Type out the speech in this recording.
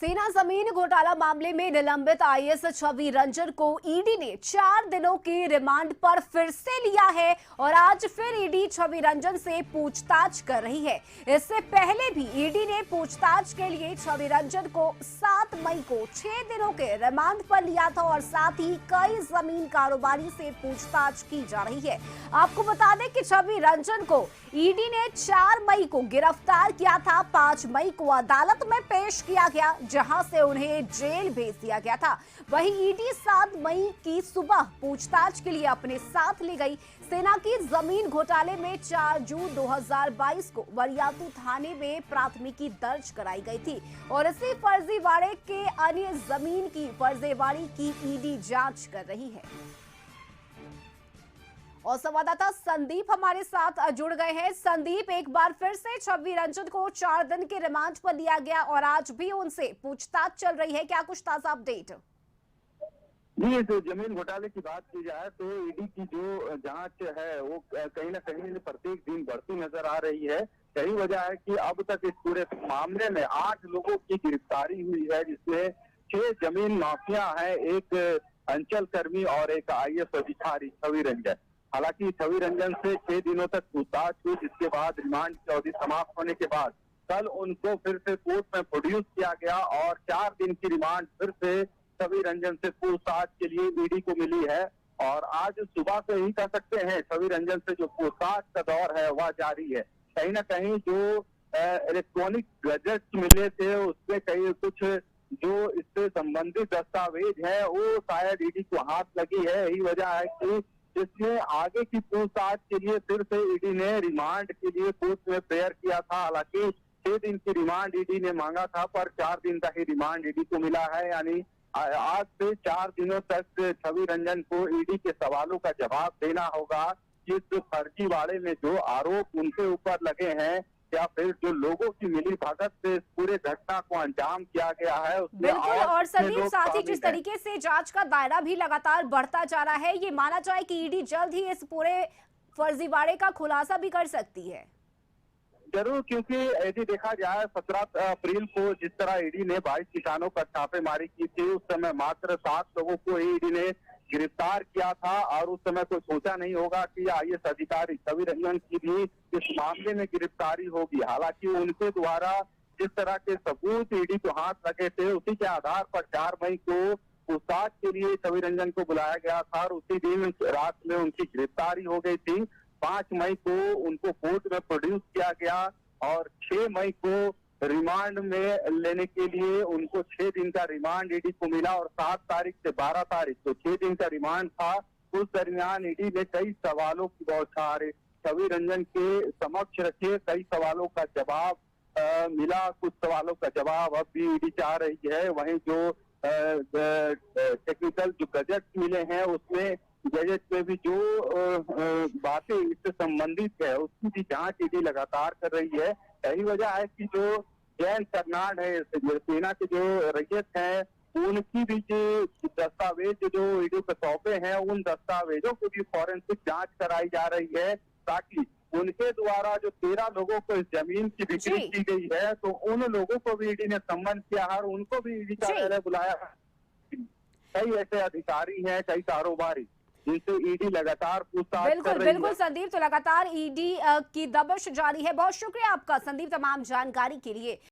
सेना जमीन घोटाला मामले में निलंबित आईएएस छवि रंजन को ईडी ने 4 दिनों की रिमांड पर फिर से लिया है और आज फिर ईडी छवि रंजन से पूछताछ कर रही है। इससे पहले भी ईडी ने पूछताछ के लिए छवि रंजन को 7 मई को 6 दिनों के रिमांड पर लिया था और साथ ही कई जमीन कारोबारी से पूछताछ की जा रही है। आपको बता दें कि छवि रंजन को ईडी ने 4 मई को गिरफ्तार किया था। 5 मई को अदालत में पेश किया गया, जहां से उन्हें जेल भेज दिया गया था। वहीं ईडी 7 मई की सुबह पूछताछ के लिए अपने साथ ले गई। सेना की जमीन घोटाले में 4 जून 2022 को वरियातू थाने में प्राथमिकी दर्ज कराई गई थी और इसी फर्जीवाड़े के अन्य जमीन की फर्जीवाड़ी की ईडी जांच कर रही है। और संवाददाता संदीप हमारे साथ जुड़ गए हैं। संदीप, एक बार फिर से छवि रंजन को 4 दिन के रिमांड पर लिया गया और आज भी उनसे पूछताछ चल रही है, क्या कुछ ताजा अपडेट? जी, तो जमीन घोटाले की बात की जाए तो ईडी की जो जांच है वो कहीं ना कहीं प्रत्येक दिन बढ़ती नजर आ रही है। यही वजह है कि अब तक इस पूरे मामले में 8 लोगों की गिरफ्तारी हुई है, जिसमें 6 जमीन माफिया हैं, एक अंचल कर्मी और एक आईएएस अधिकारी छवि रंजन। हालांकि छवि रंजन से 6 दिनों तक पूछताछ हुई, जिसके बाद रिमांड की अवधि समाप्त होने के बाद कल उनको फिर से कोर्ट में प्रोड्यूस किया गया और 4 दिन की रिमांड फिर से छवि रंजन से पूछताछ के लिए ईडी को मिली है। और आज सुबह से ही कह सकते हैं छवि रंजन से जो पूछताछ का दौर है वह जारी है। कहीं ना कहीं जो इलेक्ट्रॉनिक गैजेट्स मिले थे उसमें कई कुछ जो इससे संबंधित दस्तावेज है वो शायद ईडी को हाथ लगी है। यही वजह है कि जिसमें आगे की पूछताछ के लिए फिर से ईडी ने रिमांड के लिए कोर्ट में प्रेयर किया था। हालांकि 6 दिन की रिमांड ईडी ने मांगा था, पर 4 दिन का ही रिमांड ईडी को मिला है। यानी आज से 4 दिनों तक छवि रंजन को ईडी के सवालों का जवाब देना होगा। इस फर्जीवाड़े में जो आरोप उनके ऊपर लगे हैं या फिर जो लोगों की मिली भगत से इस पूरे घटना को अंजाम किया गया है उसमें बिल्कुल। और संदीप, साथ ही जिस तरीके से जांच का दायरा भी लगातार बढ़ता जा रहा है, ये माना जाए कि ईडी जल्द ही इस पूरे फर्जीवाड़े का खुलासा भी कर सकती है। जरूर, क्योंकि यदि देखा जाए 17 अप्रैल को जिस तरह ईडी ने 22 ठिकानों पर छापेमारी की थी, उस समय मात्र 7 लोगों को ईडी ने गिरफ्तार किया था और उस समय कोई सोचा नहीं होगा कि आईएएस अधिकारी छवि रंजन की भी इस मामले में गिरफ्तारी होगी। हालांकि उनके द्वारा जिस तरह के सबूत ईडी को हाथ लगे थे उसी के आधार पर 4 मई को पूछताछ के लिए छवि रंजन को बुलाया गया था और उसी दिन रात में उनकी गिरफ्तारी हो गई थी। 5 मई को उनको कोर्ट में प्रोड्यूस किया गया और 6 मई को रिमांड में लेने के लिए उनको 6 दिन का रिमांड ईडी को मिला और 7 तारीख से 12 तारीख तो 6 दिन का रिमांड था। उस दरमियान ईडी ने कई सवालों की बौछार छवि रंजन के समक्ष रखे, कई सवालों का जवाब मिला। कुछ सवालों का जवाब अब भी ईडी चाह रही है। वहीं जो टेक्निकल जो गैजेट्स मिले हैं उसमें गैजेट में भी जो बातें इससे संबंधित है उसकी भी जांच ईडी लगातार कर रही है। यही वजह है कि जो जैन कर्नाड है, सेना के जो रैयत हैं, उनकी भी जो दस्तावेज जो ईडी को सौंपे हैं उन दस्तावेजों की भी फॉरेंसिक जांच कराई जा रही है, ताकि उनके द्वारा जो 13 लोगों को इस जमीन की बिक्री की गई है तो उन लोगों को भी ईडी ने सम्मन किया है और उनको भी ईडी कार्यालय बुलाया। कई ऐसे अधिकारी हैं, कई कारोबारी जिनसे ईडी लगातार पूछताछ कर रही है। बिल्कुल संदीप, तो लगातार ईडी की दबिश जारी है। बहुत शुक्रिया आपका संदीप तमाम जानकारी के लिए।